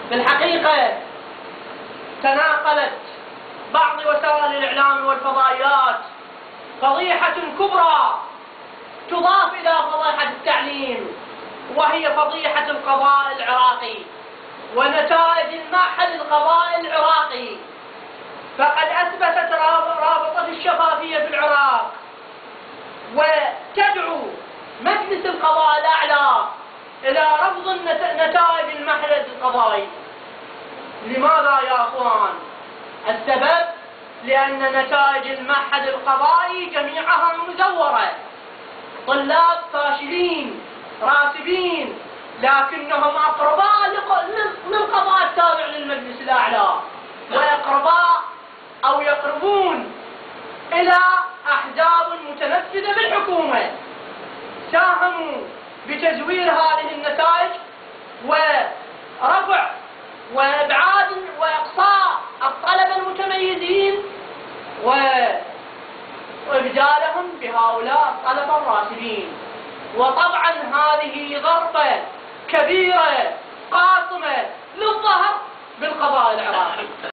في الحقيقة تناقلت بعض وسائل الإعلام والفضائيات فضيحة كبرى تضاف إلى فضيحة التعليم، وهي فضيحة القضاء العراقي ونتائج المعهد القضائي العراقي. فقد أثبتت رابطة الشفافية في العراق وتدعو مجلس القضاء الأعلى إلى رفض نتائج المعهد القضائي. لماذا يا أخوان؟ السبب لأن نتائج المعهد القضائي جميعها مزورة، طلاب فاشلين راتبين لكنهم أقرباء للقضاء التابع للمجلس الأعلى، وأقرباء أو يقربون إلى أحزاب متنفذة بالحكومة. ساهموا بتزوير هذه النتائج ورفع وإبعاد وإقصاء الطلبة المتميزين وإبدالهم بهؤلاء الطلبة الراتبين. وطبعا هذه ضربة كبيرة قاصمة للظهر بالقضاء العراقي.